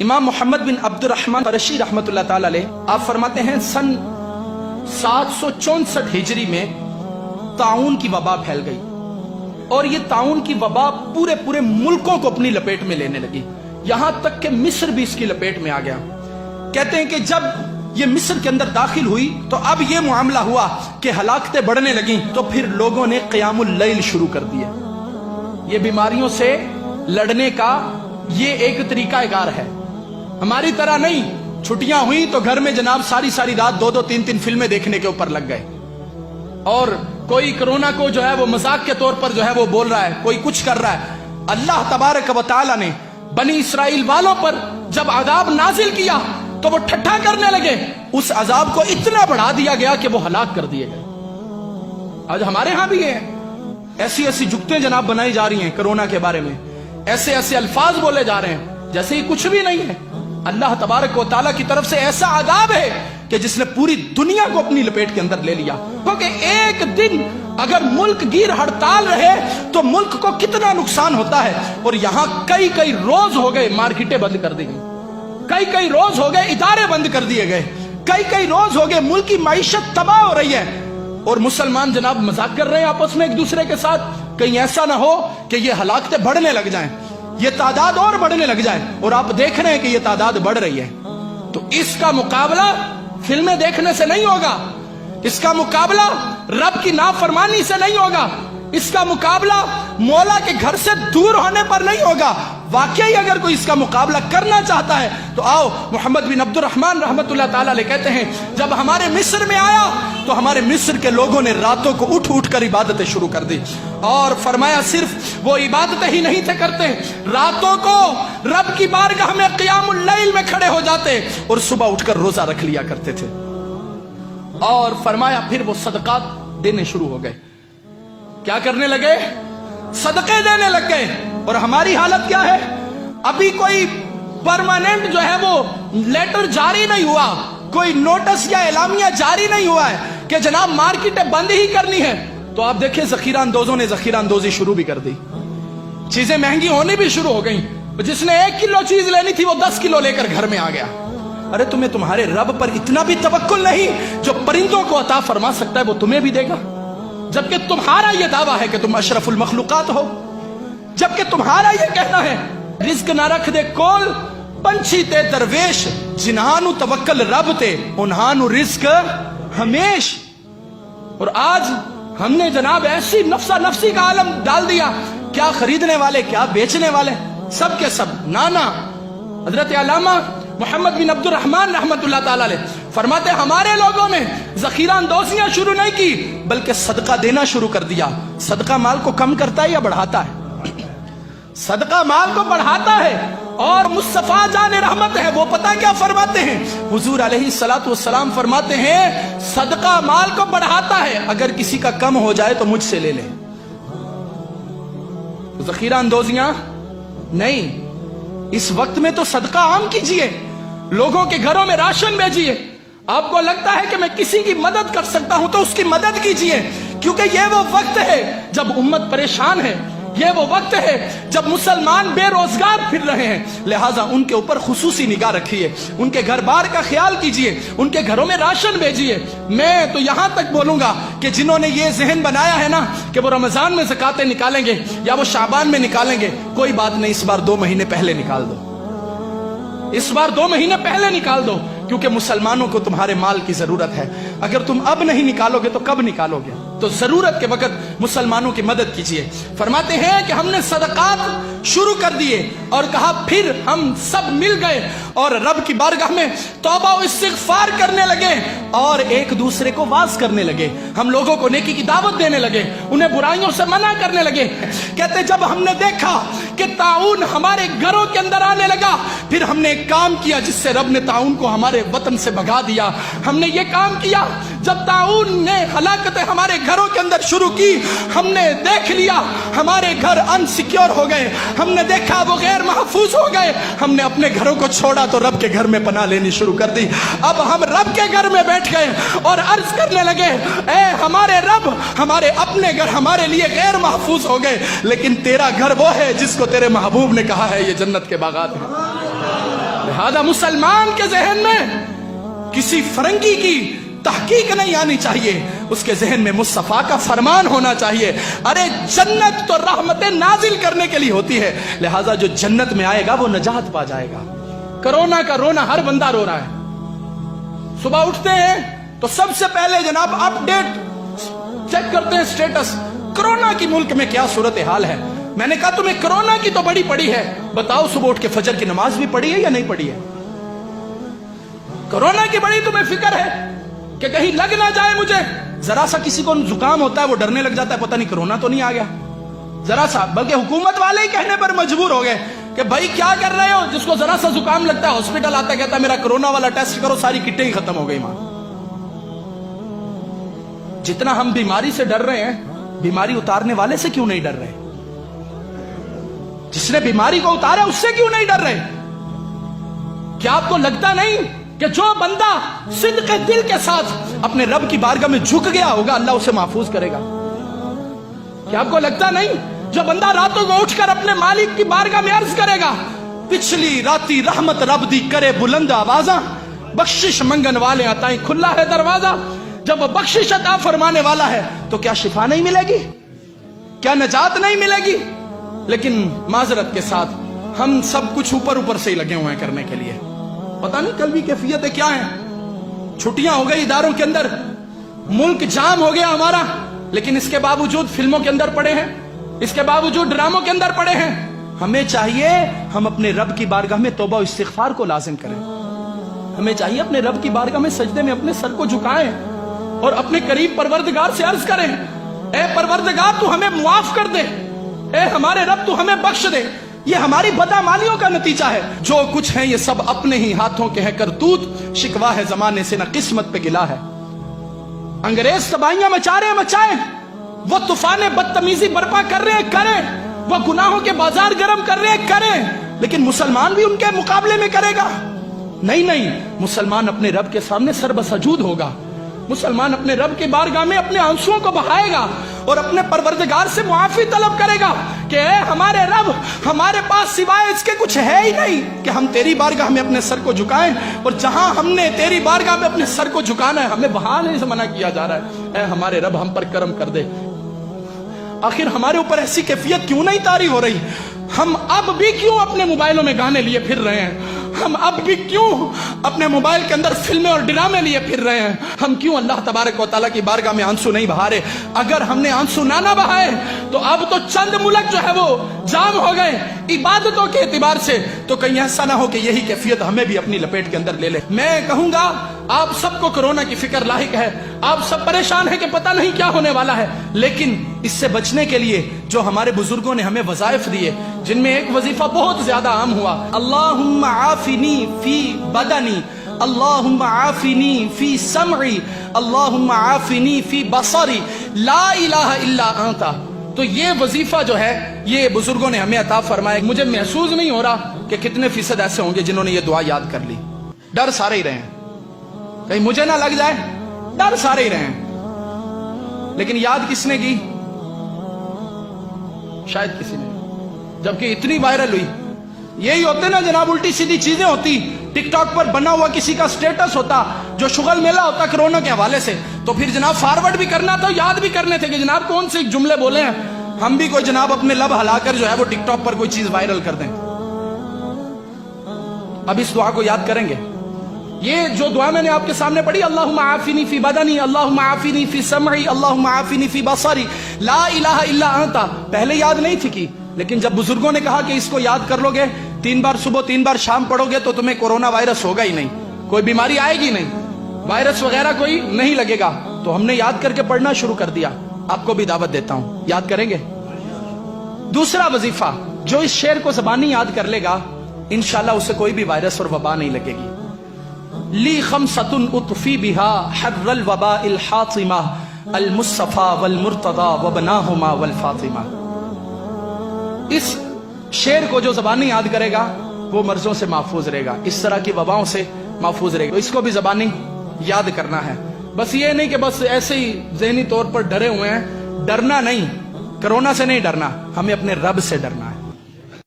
امام محمد بن عبد الرحمن فرشی رحمت اللہ تعالی علیہ آپ فرماتے ہیں سن 764 ہجری میں طاعون کی وبا پھیل گئی اور یہ طاعون کی وبا پورے ملکوں کو اپنی لپیٹ میں لینے لگی، یہاں تک کہ مصر بھی اس کی لپیٹ میں آ گیا۔ کہتے ہیں کہ جب یہ مصر کے اندر داخل ہوئی تو اب یہ معاملہ ہوا کہ ہلاکتیں بڑھنے لگیں، تو پھر لوگوں نے قیام اللیل شروع کر دیا۔ یہ بیماریوں سے لڑنے کا یہ ایک طریقہ کار ہے، ہماری طرح نہیں چھٹیاں ہوئی تو گھر میں جناب ساری رات 2-3 فلمیں دیکھنے کے اوپر لگ گئے، اور کوئی کرونا کو جو ہے وہ مذاق کے طور پر جو ہے وہ بول رہا ہے، کوئی کچھ کر رہا ہے۔ اللہ تبارک و تعالی نے بنی اسرائیل والوں پر جب عذاب نازل کیا تو وہ ٹھٹھا کرنے لگے، اس عذاب کو اتنا بڑھا دیا گیا کہ وہ ہلاک کر دیے گئے۔ آج ہمارے ہاں بھی ہے، ایسی جگتیں جناب بنائی جا رہی ہیں کرونا کے بارے میں، ایسے الفاظ بولے جا رہے ہیں جیسے ہی کچھ بھی نہیں ہے۔ اللہ تبارک و تعالیٰ کی طرف سے ایسا عذاب ہے کہ جس نے پوری دنیا کو اپنی لپیٹ کے اندر لے لیا، کیونکہ ایک دن اگر ملک گیر ہڑتال رہے تو ملک کو کتنا نقصان ہوتا ہے۔ اور یہاں کئی روز ہو گئے مارکیٹیں بند کر دی گئی، کئی روز ہو گئے ادارے بند کر دیے گئے، کئی روز ہو گئے ملک کی معیشت تباہ ہو رہی ہے، اور مسلمان جناب مذاق کر رہے ہیں آپس میں ایک دوسرے کے ساتھ، کہیں ایسا نہ ہو کہ یہ ہلاکتیں بڑھنے لگ جائیں، یہ تعداد اور بڑھنے لگ جائے، اور آپ دیکھ رہے ہیں کہ یہ تعداد بڑھ رہی ہے۔ تو اس کا مقابلہ فلمیں دیکھنے سے نہیں ہوگا، اس کا مقابلہ رب کی نافرمانی سے نہیں ہوگا، اس کا مقابلہ مولا کے گھر سے دور ہونے پر نہیں ہوگا۔ واقعی اگر کوئی اس کا مقابلہ کرنا چاہتا ہے تو آؤ، محمد بن عبد الرحمن رحمت اللہ تعالی علیہ کہتے ہیں جب ہمارے مصر میں آیا تو ہمارے مصر کے لوگوں نے راتوں کو اٹھ کر عبادتیں شروع کر دی، اور فرمایا صرف وہ عبادتیں ہی نہیں تھے کرتے، راتوں کو رب کی بارگاہ میں قیام اللیل میں کھڑے ہو جاتے اور صبح اٹھ کر روزہ رکھ لیا کرتے تھے۔ اور فرمایا پھر وہ صدقات دینے شروع ہو گئے، کیا کرنے لگے؟ صدقے دینے لگ گئے۔ اور ہماری حالت کیا ہے؟ ابھی کوئی پرماننٹ جو ہے وہ لیٹر جاری نہیں ہوا، کوئی نوٹس یا اعلامیہ جاری نہیں ہوا ہے کہ جناب مارکیٹیں بند ہی کرنی ہے، تو آپ دیکھیں ذخیرہ اندوزوں نے ذخیرہ اندوزی شروع بھی کر دی، چیزیں مہنگی ہونی بھی شروع ہو گئیں، جس نے 1 کلو چیز لینی تھی وہ 10 کلو لے کر گھر میں آ گیا۔ ارے تمہیں تمہارے رب پر اتنا بھی توکل نہیں؟ جو پرندوں کو عطا فرما سکتا ہے وہ تمہیں بھی دے گا، جبکہ تمہارا یہ دعویٰ ہے کہ تم اشرف المخلوقات ہو، جبکہ تمہارا یہ کہنا ہے رزق نہ رکھ دے کول پنچھی تے درویش، جنہانو توکل رب تے انہانو رزق ہمیش۔ اور آج ہم نے جناب ایسی نفسی کا عالم ڈال دیا، کیا خریدنے والے کیا بیچنے والے سب کے سب نانا۔ حضرت علامہ محمد بن عبد الرحمن رحمت اللہ تعالی علیہ فرماتے ہمارے لوگوں نے ذخیرہ اندوزیاں شروع نہیں کی بلکہ صدقہ دینا شروع کر دیا۔ صدقہ مال کو کم کرتا ہے یا بڑھاتا ہے؟ صدقہ مال کو بڑھاتا ہے۔ اور مصطفیٰ جان رحمت ہے وہ پتہ کیا فرماتے ہیں؟ حضور علیہ الصلوۃ والسلام فرماتے ہیں صدقہ مال کو بڑھاتا ہے، اگر کسی کا کم ہو جائے تو مجھ سے لے لے۔ ذخیرہ اندوزیاں نہیں، اس وقت میں تو صدقہ عام کیجئے، لوگوں کے گھروں میں راشن بھیجئے۔ آپ کو لگتا ہے کہ میں کسی کی مدد کر سکتا ہوں تو اس کی مدد کیجئے، کیونکہ یہ وہ وقت ہے جب امت پریشان ہے، یہ وہ وقت ہے جب مسلمان بے روزگار پھر رہے ہیں، لہٰذا ان کے اوپر خصوصی نگاہ رکھیے، ان کے گھر بار کا خیال کیجئے، ان کے گھروں میں راشن بھیجئے۔ میں تو یہاں تک بولوں گا کہ جنہوں نے یہ ذہن بنایا ہے نا کہ وہ رمضان میں زکاتیں نکالیں گے یا وہ شعبان میں نکالیں گے، کوئی بات نہیں، اس بار 2 مہینے پہلے نکال دو، اس بار 2 مہینے پہلے نکال دو، کیونکہ مسلمانوں کو تمہارے مال کی ضرورت ہے۔ اگر تم اب نہیں نکالو گے تو کب نکالو گے؟ تو ضرورت کے وقت مسلمانوں کی مدد کیجئے۔ فرماتے ہیں کہ ہم نے صدقات شروع کر دیے اور کہا پھر ہم سب مل گئے اور رب کی بارگاہ میں توبہ و استغفار کرنے لگے اور ایک دوسرے کو واعظ کرنے لگے، ہم لوگوں کو نیکی کی دعوت دینے لگے، انہیں برائیوں سے منع کرنے لگے۔ کہتے جب ہم نے دیکھا کہ طاعون ہمارے گھروں کے اندر آنے لگا، پھر ہم نے ایک کام کیا جس سے رب نے طاعون کو ہمارے وطن سے بھگا دیا۔ ہم نے یہ کام کیا جب طاعون نے ہلاکتیں ہمارے گھروں کے اندر شروع کی، ہم نے دیکھ لیا ہمارے گھر انسیکیور ہو گئے، ہم نے دیکھا وہ غیر محفوظ ہو گئے، ہم نے اپنے گھروں کو چھوڑا تو رب کے گھر میں پناہ لینی شروع کر دی۔ اب ہم رب کے گھر میں بیٹھ گئے اور عرض کرنے لگے اے ہمارے رب، ہمارے اپنے گھر ہمارے لیے غیر محفوظ ہو گئے، لیکن تیرا گھر وہ ہے جس کو تیرے محبوب نے کہا ہے یہ جنت کے باغات ہیں۔ لہذا مسلمان کے ذہن میں کسی فرنگی کی تحقیق نہیں آنی چاہیے، اس کے ذہن میں مصطفیٰ کا فرمان ہونا چاہیے۔ ارے جنت تو رحمتیں نازل کرنے کے لیے ہوتی ہے، لہذا جو جنت میں آئے گا وہ نجات پا جائے گا۔ کرونا کا رونا ہر بندہ رو رہا ہے، صبح اٹھتے ہیں تو سب سے پہلے جناب اپ ڈیٹ چیک کرتے ہیں سٹیٹس، کرونا کی ملک میں کیا صورتحال ہے۔ میں نے کہا تمہیں کرونا کی تو بڑی پڑی ہے، بتاؤ صبح اٹھ کے فجر کی نماز بھی پڑھی ہے یا نہیں پڑھی ہے؟ کرونا کی بڑی تمہیں فکر ہے کہ کہیں لگ نہ جائے مجھے۔ ذرا سا کسی کو زکام ہوتا ہے وہ ڈرنے لگ جاتا ہے، پتہ نہیں کرونا تو نہیں آ گیا ذرا سا، بلکہ حکومت والے ہی کہنے پر مجبور ہو گئے کہ بھائی کیا کر رہے ہو، جس کو ذرا سا زکام لگتا ہے ہاسپٹل آتا ہے، کہتا ہے میرا کرونا والا ٹیسٹ کرو، ساری کٹیں ہی ختم ہو گئی ماں۔ جتنا ہم بیماری سے ڈر رہے ہیں، بیماری اتارنے والے سے کیوں نہیں ڈر رہے؟ جس نے بیماری کو اتارا اس سے کیوں نہیں ڈر رہے؟ کیا آپ کو لگتا نہیں کہ جو بندہ صدق دل کے ساتھ اپنے رب کی بارگاہ میں جھک گیا ہوگا اللہ اسے محفوظ کرے گا؟ کیا آپ کو لگتا نہیں جو بندہ راتوں کو اٹھ کر اپنے مالک کی بارگاہ میں عرض کرے گا پچھلی راتی رحمت رب دی کرے بلند آوازاں، بخشش منگن والے عطائیں کھلا ہے دروازہ، جب بخشش عطا فرمانے والا ہے تو کیا شفا نہیں ملے گی؟ کیا نجات نہیں ملے گی؟ لیکن معذرت کے ساتھ ہم سب کچھ اوپر سے ہی لگے ہوئے ہیں کرنے کے لیے، پتہ نہیں کل بھی کیفیتیں کیا ہیں۔ چھٹیاں ہو گئی اداروں کے اندر، ملک جام ہو گیا ہمارا، لیکن اس کے باوجود فلموں کے اندر پڑے ہیں، اس کے باوجود ڈراموں کے اندر پڑے ہیں۔ ہمیں چاہیے ہم اپنے رب کی بارگاہ میں توبہ و استغفار کو لازم کریں، ہمیں چاہیے اپنے رب کی بارگاہ میں سجدے میں اپنے سر کو جھکائیں اور اپنے قریب پروردگار سے عرض کریں اے پروردگار تو ہمیں معاف کر دے، اے ہمارے رب تو ہمیں بخش دے۔ یہ ہماری بدعمالیوں کا نتیجہ ہے، جو کچھ ہے یہ سب اپنے ہی ہاتھوں کے ہیں کرتوت، شکوا ہے زمانے سے نہ قسمت پہ گلا ہے۔ انگریز تباہیاں مچا رہے ہیں مچائیں، وہ طوفان بدتمیزی برپا کر رہے ہیں کریں، وہ گناہوں کے بازار گرم کر رہے ہیں کریں، لیکن مسلمان بھی ان کے مقابلے میں کرے گا؟ نہیں، مسلمان اپنے رب کے سامنے سر بسجود ہوگا، مسلمان اپنے رب کی بارگاہ میں اپنے آنسوؤں کو بہائے گا اور اپنے پروردگار سے معافی طلب کرے گا کہ اے ہمارے رب، ہمارے پاس سوائے اس کے کچھ ہے ہی نہیں کہ ہم تیری بارگاہ میں اپنے سر کو جھکائیں، اور جہاں ہم نے تیری بارگاہ میں اپنے سر کو جھکانا ہے ہمیں وہاں نہیں سے منع کیا جا رہا ہے۔ اے ہمارے رب ہم پر کرم کر دے۔ آخر ہمارے اوپر ایسی کیفیت کیوں نہیں طاری ہو رہی؟ ہم اب بھی کیوں اپنے موبائلوں میں گانے لیے پھر رہے ہیں؟ ہم اب بھی کیوں اپنے موبائل کے اندر فلمیں اور ڈرامے لیے پھر رہے ہیں؟ ہم کیوں اللہ تبارک و تعالیٰ کی بارگاہ میں آنسو نہیں بہا رہے؟ اگر ہم نے آنسو نہ بہائے تو اب تو چند ملک جو ہے وہ جام ہو گئے عبادتوں کے اعتبار سے، تو کہیں ایسا نہ ہو کہ یہی کیفیت ہمیں بھی اپنی لپیٹ کے اندر لے لے۔ میں کہوں گا آپ سب کو کرونا کی فکر لاحق ہے، آپ سب پریشان ہیں کہ پتہ نہیں کیا ہونے والا ہے، لیکن اس سے بچنے کے لیے جو ہمارے بزرگوں نے ہمیں وظائف دیے، جن میں ایک وظیفہ بہت زیادہ عام ہوا، اللہم عافنی فی بدنی، اللہم عافنی فی سمعی، اللہم عافنی فی بصری، لا الہ الا انت۔ تو یہ وظیفہ جو ہے یہ بزرگوں نے ہمیں عطا فرمایا۔ مجھے محسوس نہیں ہو رہا کہ کتنے فیصد ایسے ہوں گے جنہوں نے یہ دعا یاد کر لی۔ ڈر سارے ہی رہے ہیں کہیں مجھے نہ لگ جائے، ڈر سارے ہی رہے ہیں، لیکن یاد کس نے کی؟ شاید کسی نے، جبکہ اتنی وائرل ہوئی۔ یہی ہوتے نا جناب، الٹی سیدھی چیزیں ہوتی، ٹک ٹاک پر بنا ہوا کسی کا سٹیٹس ہوتا جو شغل میلہ ہوتا کرونا کے حوالے سے، تو پھر جناب فارورڈ بھی کرنا تھا، یاد بھی کرنے تھے کہ جناب کون سے جملے بولے ہیں، ہم بھی کوئی جناب اپنے لب ہلا کر جو ہے وہ ٹک ٹاک پر کوئی چیز وائرل کر دیں۔ اب اس دعا کو یاد کریں گے۔ یہ جو دعا میں نے آپ کے سامنے پڑھی، اللہم عافنی فی بدنی، اللہم عافنی فی سمعی، اللہم عافنی فی بصری، لا الہ الا انت، پہلے یاد نہیں تھی کی، لیکن جب بزرگوں نے کہا کہ اس کو یاد کر لو گے، 3 بار صبح 3 بار شام پڑھو گے تو تمہیں کورونا وائرس ہوگا ہی نہیں، کوئی بیماری آئے گی نہیں، وائرس وغیرہ کوئی نہیں لگے گا، تو ہم نے یاد کر کے پڑھنا شروع کر دیا۔ آپ کو بھی دعوت دیتا ہوں، یاد کریں گے۔ دوسرا وظیفہ، جو اس شعر کو زبانی یاد کر لے گا انشاءاللہ اسے کوئی بھی وائرس اور وبا نہیں لگے گی۔ لی خمسۃ اطفی بہا حر الوباء الحاطمہ المصطفیٰ والمرتضیٰ وبناہما والفاطمہ۔ اس شعر کو جو زبانی یاد کرے گا وہ مرضوں سے محفوظ رہے گا، اس طرح کی وباؤں سے محفوظ رہے گا، اس کو بھی زبانی یاد کرنا ہے۔ بس یہ نہیں کہ بس ایسے ہی ذہنی طور پر ڈرے ہوئے ہیں، ڈرنا نہیں، کرونا سے نہیں ڈرنا، ہمیں اپنے رب سے ڈرنا ہے۔